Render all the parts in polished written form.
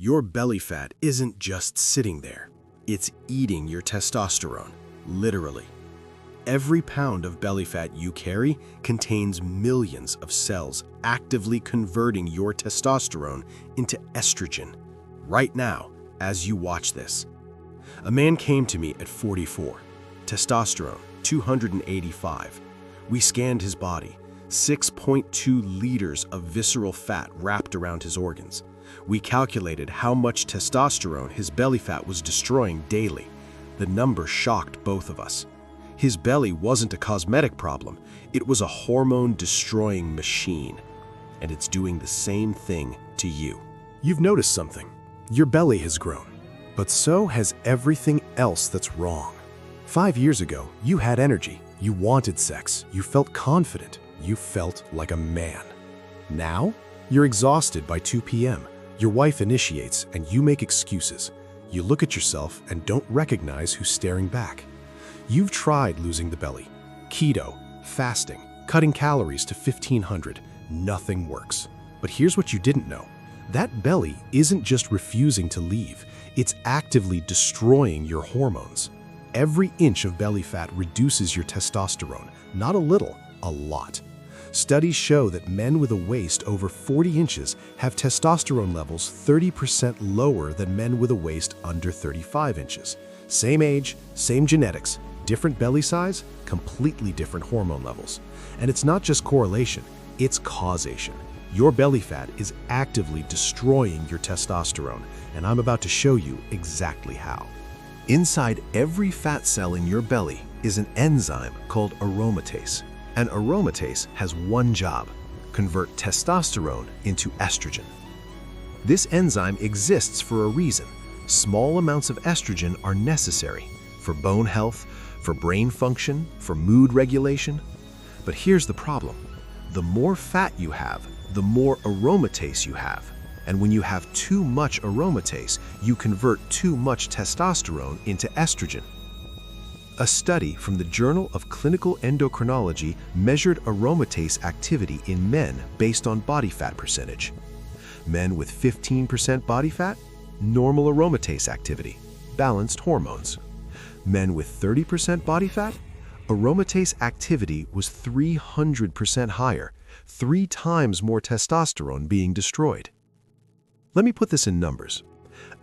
Your belly fat isn't just sitting there. It's eating your testosterone, literally. Every pound of belly fat you carry contains millions of cells actively converting your testosterone into estrogen. Right now, as you watch this. A man came to me at 44, testosterone 285. We scanned his body, 6.2 liters of visceral fat wrapped around his organs. We calculated how much testosterone his belly fat was destroying daily. The number shocked both of us. His belly wasn't a cosmetic problem, it was a hormone-destroying machine. And it's doing the same thing to you. You've noticed something. Your belly has grown, but so has everything else that's wrong. 5 years ago, you had energy, you wanted sex, you felt confident, you felt like a man. Now, you're exhausted by 2 p.m. Your wife initiates and you make excuses. You look at yourself and don't recognize who's staring back. You've tried losing the belly, keto, fasting, cutting calories to 1,500. Nothing works. But here's what you didn't know. That belly isn't just refusing to leave, it's actively destroying your hormones. Every inch of belly fat reduces your testosterone, not a little, a lot. Studies show that men with a waist over 40 inches have testosterone levels 30% lower than men with a waist under 35 inches. Same age, same genetics, different belly size, completely different hormone levels. And it's not just correlation, it's causation. Your belly fat is actively destroying your testosterone, and I'm about to show you exactly how. Inside every fat cell in your belly is an enzyme called aromatase. And aromatase has one job: convert testosterone into estrogen. This enzyme exists for a reason. Small amounts of estrogen are necessary for bone health, for brain function, for mood regulation. But here's the problem. The more fat you have, the more aromatase you have. And when you have too much aromatase, you convert too much testosterone into estrogen. A study from the Journal of Clinical Endocrinology measured aromatase activity in men based on body fat percentage. Men with 15% body fat, normal aromatase activity, balanced hormones. Men with 30% body fat, aromatase activity was 300% higher, 3 times more testosterone being destroyed. Let me put this in numbers.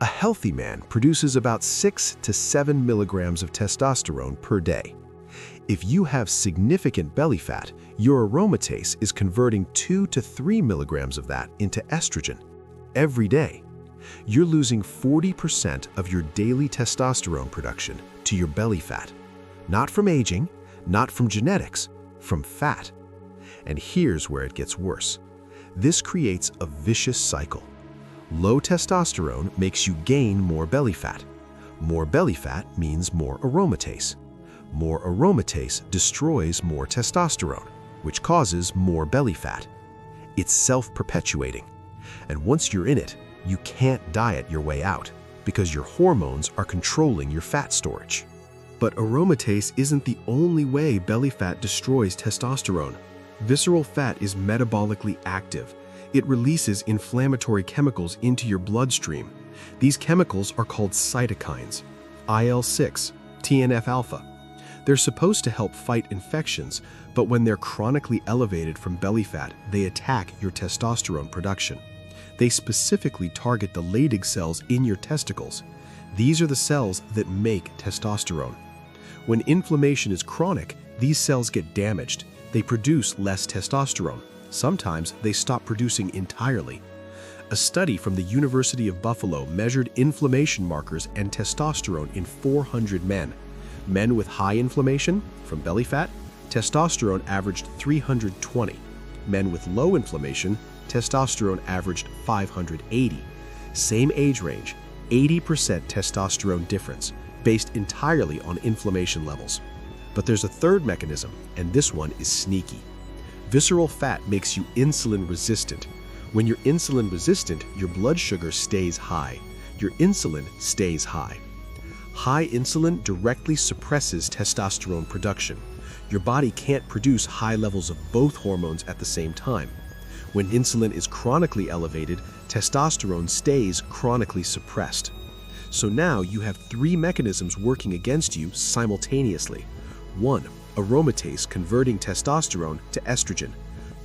A healthy man produces about 6 to 7 milligrams of testosterone per day. If you have significant belly fat, your aromatase is converting 2 to 3 milligrams of that into estrogen every day. You're losing 40% of your daily testosterone production to your belly fat. Not from aging, not from genetics, from fat. And here's where it gets worse. This creates a vicious cycle. Low testosterone makes you gain more belly fat. More belly fat means more aromatase. More aromatase destroys more testosterone, which causes more belly fat. It's self-perpetuating. And once you're in it, you can't diet your way out because your hormones are controlling your fat storage. But aromatase isn't the only way belly fat destroys testosterone. Visceral fat is metabolically active. It releases inflammatory chemicals into your bloodstream. These chemicals are called cytokines, IL-6, TNF-alpha. They're supposed to help fight infections, but when they're chronically elevated from belly fat, they attack your testosterone production. They specifically target the Leydig cells in your testicles. These are the cells that make testosterone. When inflammation is chronic, these cells get damaged. They produce less testosterone. Sometimes they stop producing entirely. A study from the University of Buffalo measured inflammation markers and testosterone in 400 men. Men with high inflammation, from belly fat, testosterone averaged 320. Men with low inflammation, testosterone averaged 580. Same age range, 80% testosterone difference, based entirely on inflammation levels. But there's a third mechanism, and this one is sneaky. Visceral fat makes you insulin resistant. When you're insulin resistant, your blood sugar stays high. Your insulin stays high. High insulin directly suppresses testosterone production. Your body can't produce high levels of both hormones at the same time. When insulin is chronically elevated, testosterone stays chronically suppressed. So now you have three mechanisms working against you simultaneously. 1. Aromatase converting testosterone to estrogen.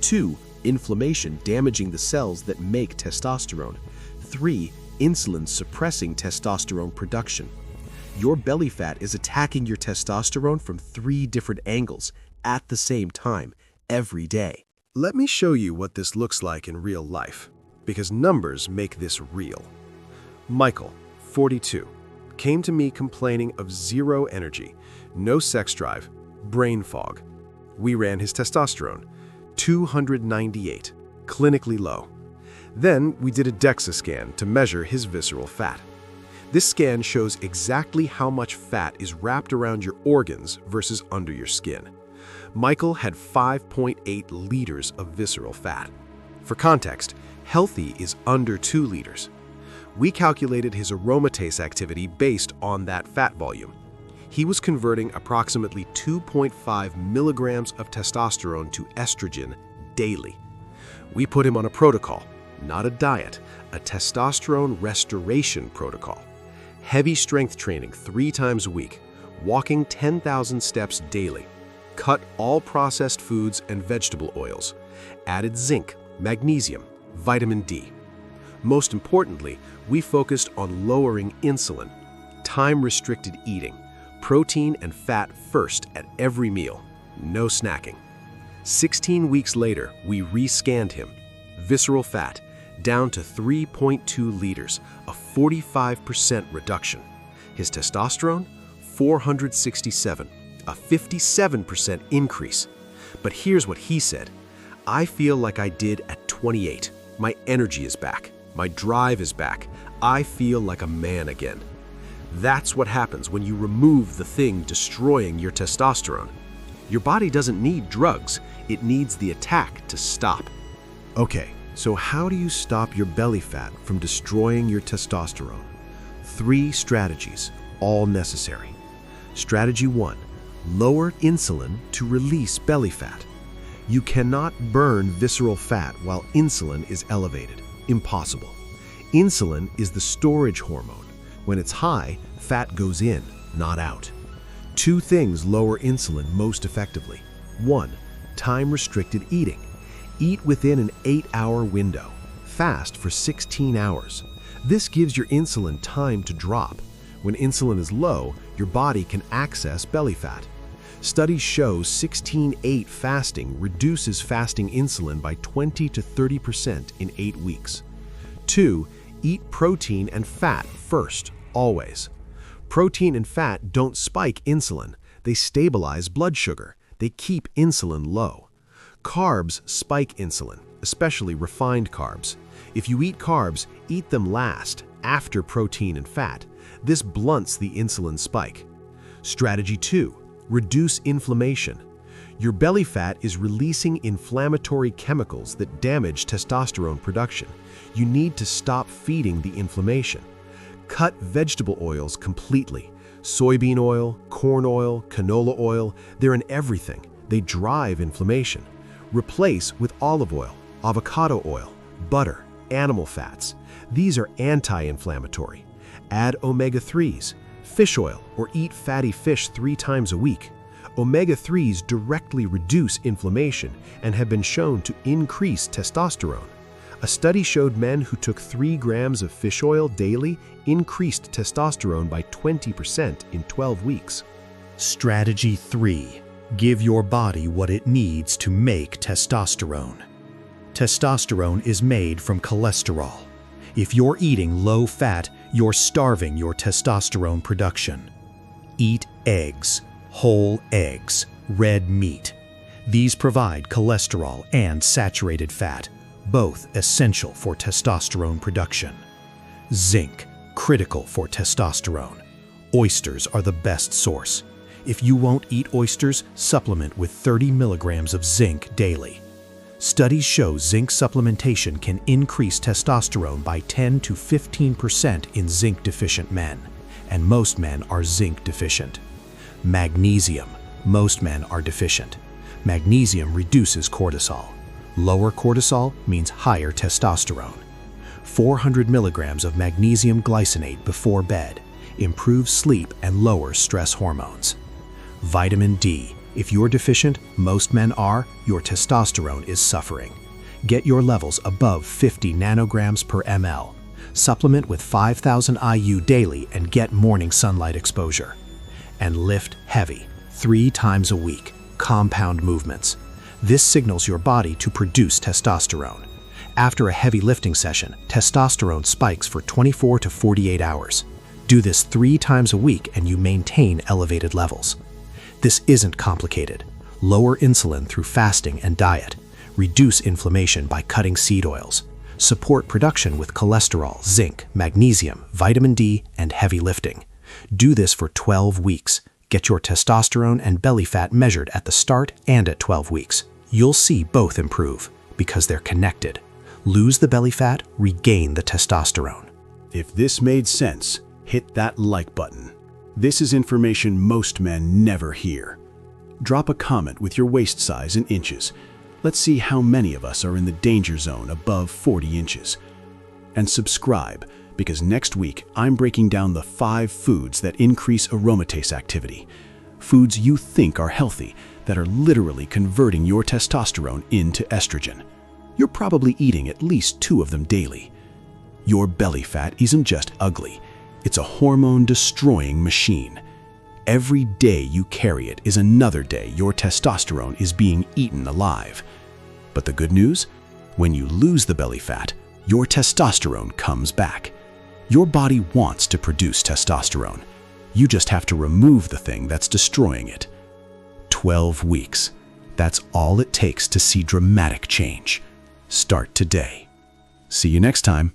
2. Inflammation damaging the cells that make testosterone. 3. Insulin suppressing testosterone production. Your belly fat is attacking your testosterone from 3 different angles at the same time, every day. Let me show you what this looks like in real life, because numbers make this real. Michael, 42, came to me complaining of zero energy, no sex drive, brain fog. We ran his testosterone, 298, clinically low. Then we did a DEXA scan to measure his visceral fat. This scan shows exactly how much fat is wrapped around your organs versus under your skin. Michael had 5.8 liters of visceral fat. For context, healthy is under 2 liters. We calculated his aromatase activity based on that fat volume. He was converting approximately 2.5 milligrams of testosterone to estrogen daily. We put him on a protocol, not a diet, a testosterone restoration protocol. Heavy strength training 3 times a week, walking 10,000 steps daily, cut all processed foods and vegetable oils, added zinc, magnesium, vitamin D. Most importantly, we focused on lowering insulin, time-restricted eating, protein and fat first at every meal, no snacking. 16 weeks later, we re-scanned him. Visceral fat, down to 3.2 liters, a 45% reduction. His testosterone, 467, a 57% increase. But here's what he said: "I feel like I did at 28. My energy is back. My drive is back. I feel like a man again." That's what happens when you remove the thing destroying your testosterone. Your body doesn't need drugs. It needs the attack to stop. Okay, so how do you stop your belly fat from destroying your testosterone? 3 strategies, all necessary. Strategy 1, lower insulin to release belly fat. You cannot burn visceral fat while insulin is elevated. Impossible. Insulin is the storage hormone. When it's high, fat goes in, not out. 2 things lower insulin most effectively. 1, time-restricted eating. Eat within an 8-hour window. Fast for 16 hours. This gives your insulin time to drop. When insulin is low, your body can access belly fat. Studies show 16-8 fasting reduces fasting insulin by 20 to 30% in 8 weeks. 2, eat protein and fat first, always. Protein and fat don't spike insulin. They stabilize blood sugar. They keep insulin low. Carbs spike insulin, especially refined carbs. If you eat carbs, eat them last, after protein and fat. This blunts the insulin spike. Strategy 2, reduce inflammation. Your belly fat is releasing inflammatory chemicals that damage testosterone production. You need to stop feeding the inflammation. Cut vegetable oils completely. Soybean oil, corn oil, canola oil, they're in everything. They drive inflammation. Replace with olive oil, avocado oil, butter, animal fats. These are anti-inflammatory. Add omega-3s, fish oil, or eat fatty fish 3 times a week. Omega-3s directly reduce inflammation and have been shown to increase testosterone. A study showed men who took 3 grams of fish oil daily increased testosterone by 20% in 12 weeks. Strategy 3. Give your body what it needs to make testosterone. Testosterone is made from cholesterol. If you're eating low fat, you're starving your testosterone production. Eat eggs, whole eggs, red meat. These provide cholesterol and saturated fat, both essential for testosterone production. Zinc, critical for testosterone. Oysters are the best source. If you won't eat oysters, supplement with 30 milligrams of zinc daily. Studies show zinc supplementation can increase testosterone by 10 to 15% in zinc-deficient men, and most men are zinc deficient. Magnesium. Most men are deficient. Magnesium reduces cortisol. Lower cortisol means higher testosterone. 400 milligrams of magnesium glycinate before bed improves sleep and lowers stress hormones. Vitamin D. If you're deficient, most men are, your testosterone is suffering. Get your levels above 50 nanograms per ml. Supplement with 5,000 IU daily and get morning sunlight exposure. And lift heavy, 3 times a week, compound movements. This signals your body to produce testosterone. After a heavy lifting session, testosterone spikes for 24 to 48 hours. Do this 3 times a week and you maintain elevated levels. This isn't complicated. Lower insulin through fasting and diet. Reduce inflammation by cutting seed oils. Support production with cholesterol, zinc, magnesium, vitamin D, and heavy lifting. Do this for 12 weeks. Get your testosterone and belly fat measured at the start and at 12 weeks. You'll see both improve because they're connected. Lose the belly fat, regain the testosterone. If this made sense, hit that like button. This is information most men never hear. Drop a comment with your waist size in inches. Let's see how many of us are in the danger zone above 40 inches. And subscribe, because next week I'm breaking down the 5 foods that increase aromatase activity. Foods you think are healthy that are literally converting your testosterone into estrogen. You're probably eating at least 2 of them daily. Your belly fat isn't just ugly. It's a hormone-destroying machine. Every day you carry it is another day your testosterone is being eaten alive. But the good news? When you lose the belly fat, your testosterone comes back. Your body wants to produce testosterone. You just have to remove the thing that's destroying it. 12 weeks. That's all it takes to see dramatic change. Start today. See you next time.